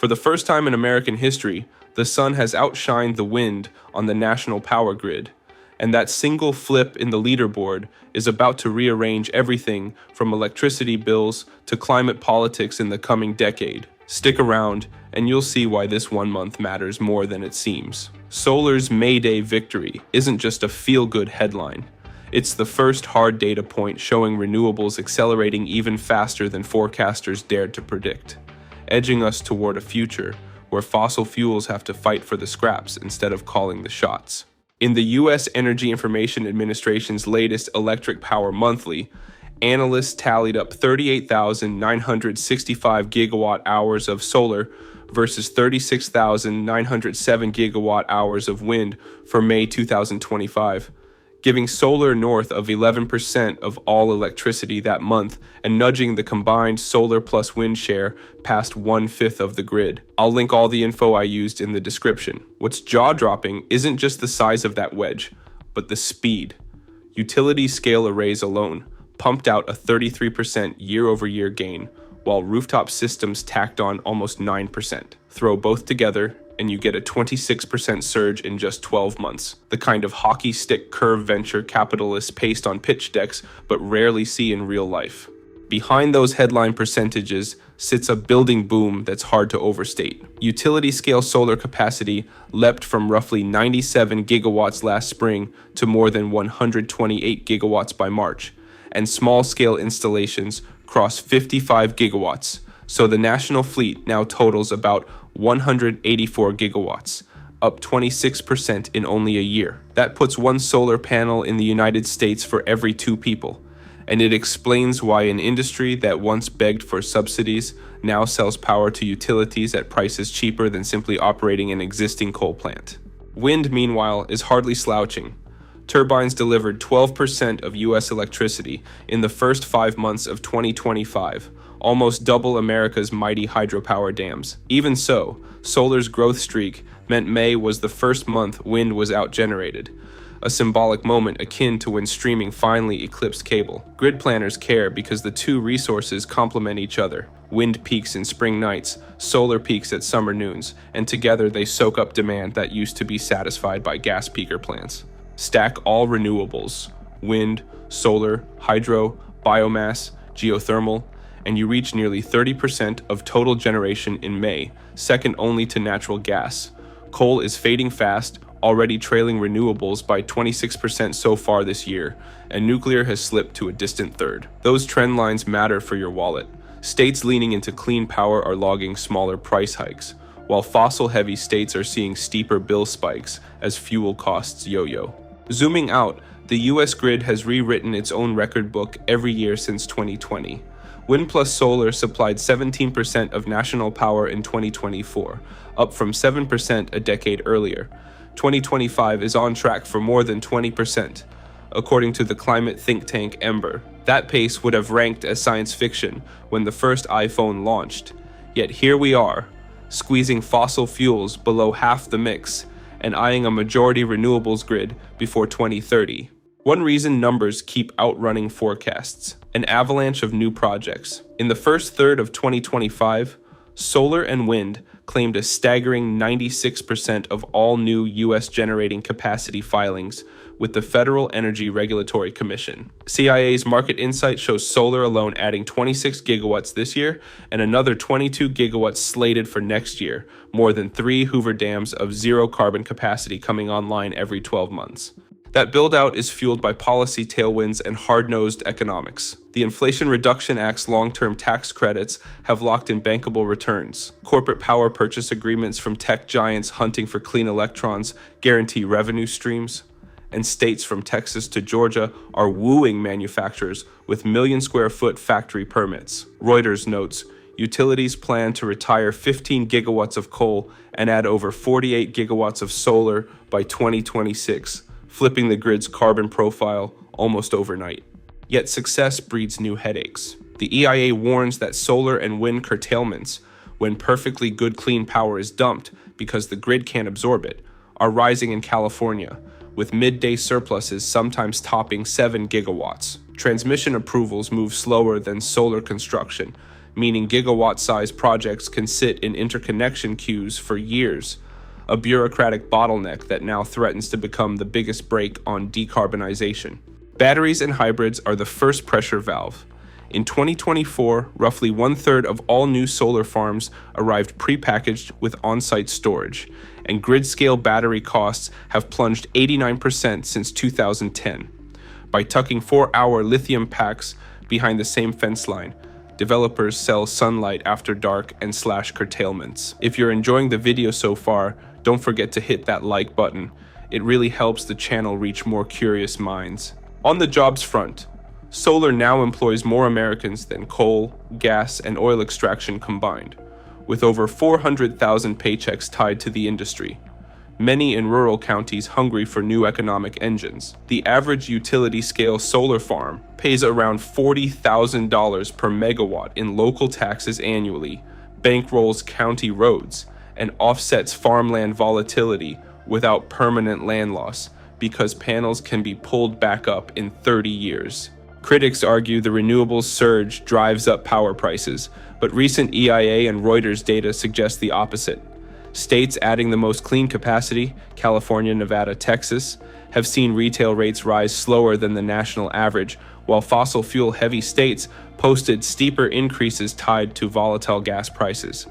For the first time in American history, the sun has outshined the wind on the national power grid, and that single flip in the leaderboard is about to rearrange everything from electricity bills to climate politics in the coming decade. Stick around, and you'll see why this 1 month matters more than it seems. Solar's May Day victory isn't just a feel-good headline. It's the first hard data point showing renewables accelerating even faster than forecasters dared to predict, edging us toward a future where fossil fuels have to fight for the scraps instead of calling the shots. In the U.S. Energy Information Administration's latest Electric Power Monthly, analysts tallied up 38,965 gigawatt hours of solar versus 36,907 gigawatt hours of wind for May 2025, giving solar north of 11% of all electricity that month and nudging the combined solar plus wind share past 1/5 of the grid. I'll link all the info I used in the description. What's jaw-dropping isn't just the size of that wedge, but the speed. Utility scale arrays alone pumped out a 33% year-over-year gain, while rooftop systems tacked on almost 9%. Throw both together, and you get a 26% surge in just 12 months, the kind of hockey stick curve venture capitalists paste on pitch decks but rarely see in real life. Behind those headline percentages sits a building boom that's hard to overstate. Utility-scale solar capacity leapt from roughly 97 gigawatts last spring to more than 128 gigawatts by March, and small-scale installations cross 55 gigawatts, so the national fleet now totals about 184 gigawatts, up 26% in only a year. That puts one solar panel in the United States for every 2 people, and it explains why an industry that once begged for subsidies now sells power to utilities at prices cheaper than simply operating an existing coal plant. Wind, meanwhile, is hardly slouching. Turbines delivered 12% of U.S. electricity in the first 5 months of 2025, almost double America's mighty hydropower dams. Even so, solar's growth streak meant May was the first month wind was out-generated, a symbolic moment akin to when streaming finally eclipsed cable. Grid planners care because the two resources complement each other. Wind peaks in spring nights, solar peaks at summer noons, and together they soak up demand that used to be satisfied by gas peaker plants. Stack all renewables, wind, solar, hydro, biomass, geothermal, and you reach nearly 30% of total generation in May, second only to natural gas. Coal is fading fast, already trailing renewables by 26% so far this year, and nuclear has slipped to a distant third. Those trend lines matter for your wallet. States leaning into clean power are logging smaller price hikes, while fossil-heavy states are seeing steeper bill spikes as fuel costs yo-yo. Zooming out, the US grid has rewritten its own record book every year since 2020. Wind plus solar supplied 17% of national power in 2024, up from 7% a decade earlier. 2025 is on track for more than 20%, according to the climate think tank Ember. That pace would have ranked as science fiction when the first iPhone launched. Yet here we are, squeezing fossil fuels below half the mix, and eyeing a majority renewables grid before 2030. One reason numbers keep outrunning forecasts: an avalanche of new projects. In the first third of 2025, solar and wind claimed a staggering 96% of all new U.S. generating capacity filings with the Federal Energy Regulatory Commission. CIA's Market Insight shows solar alone adding 26 gigawatts this year and another 22 gigawatts slated for next year, more than 3 Hoover dams of zero carbon capacity coming online every 12 months. That build-out is fueled by policy tailwinds and hard-nosed economics. The Inflation Reduction Act's long-term tax credits have locked in bankable returns. Corporate power purchase agreements from tech giants hunting for clean electrons guarantee revenue streams. And states from Texas to Georgia are wooing manufacturers with million-square-foot factory permits. Reuters notes, utilities plan to retire 15 gigawatts of coal and add over 48 gigawatts of solar by 2026, flipping the grid's carbon profile almost overnight. Yet success breeds new headaches. The EIA warns that solar and wind curtailments, when perfectly good clean power is dumped because the grid can't absorb it, are rising in California, with midday surpluses sometimes topping 7 gigawatts. Transmission approvals move slower than solar construction, meaning gigawatt-sized projects can sit in interconnection queues for years, a bureaucratic bottleneck that now threatens to become the biggest brake on decarbonization. Batteries and hybrids are the first pressure valve. In 2024, roughly one-third of all new solar farms arrived prepackaged with on-site storage, and grid-scale battery costs have plunged 89% since 2010. By tucking 4-hour lithium packs behind the same fence line, developers sell sunlight after dark and slash curtailments. If you're enjoying the video so far, don't forget to hit that like button. It really helps the channel reach more curious minds. On the jobs front, solar now employs more Americans than coal, gas, and oil extraction combined, with over 400,000 paychecks tied to the industry, many in rural counties hungry for new economic engines. The average utility-scale solar farm pays around $40,000 per megawatt in local taxes annually, bankrolls county roads, and offsets farmland volatility without permanent land loss because panels can be pulled back up in 30 years. Critics argue the renewables surge drives up power prices, but recent EIA and Reuters data suggest the opposite. States adding the most clean capacity, California, Nevada, Texas, have seen retail rates rise slower than the national average, while fossil fuel-heavy states posted steeper increases tied to volatile gas prices.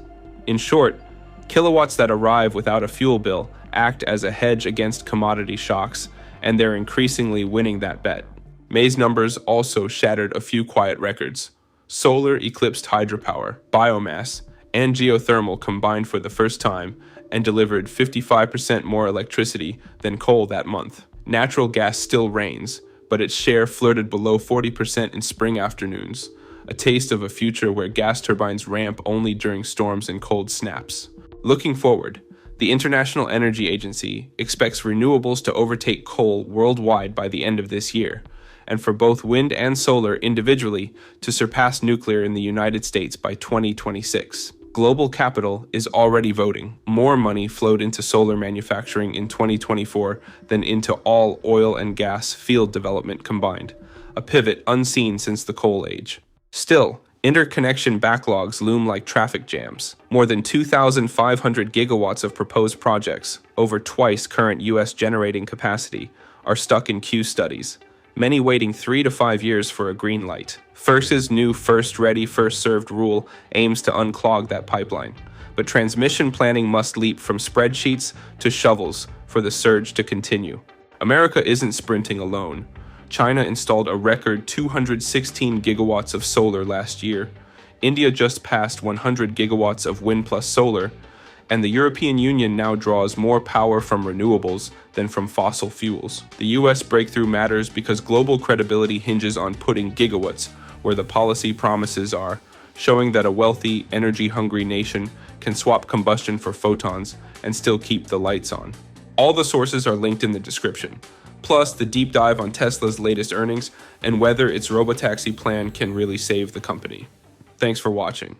In short, kilowatts that arrive without a fuel bill act as a hedge against commodity shocks, and they're increasingly winning that bet. May's numbers also shattered a few quiet records. Solar eclipsed hydropower, biomass, and geothermal combined for the first time and delivered 55% more electricity than coal that month. Natural gas still reigns, but its share flirted below 40% in spring afternoons, a taste of a future where gas turbines ramp only during storms and cold snaps. Looking forward, the International Energy Agency expects renewables to overtake coal worldwide by the end of this year, and for both wind and solar individually to surpass nuclear in the United States by 2026. Global capital is already voting. More money flowed into solar manufacturing in 2024 than into all oil and gas field development combined, a pivot unseen since the coal age. Still, interconnection backlogs loom like traffic jams. More than 2,500 gigawatts of proposed projects, over twice current U.S. generating capacity, are stuck in queue studies, many waiting 3 to 5 years for a green light. FERC's new first ready, first served rule aims to unclog that pipeline, but transmission planning must leap from spreadsheets to shovels for the surge to continue. America isn't sprinting alone. China installed a record 216 gigawatts of solar last year. India just passed 100 gigawatts of wind plus solar, and the European Union now draws more power from renewables than from fossil fuels. The US breakthrough matters because global credibility hinges on putting gigawatts where the policy promises are, showing that a wealthy, energy-hungry nation can swap combustion for photons and still keep the lights on. All the sources are linked in the description, plus the deep dive on Tesla's latest earnings and whether its robotaxi plan can really save the company. Thanks for watching.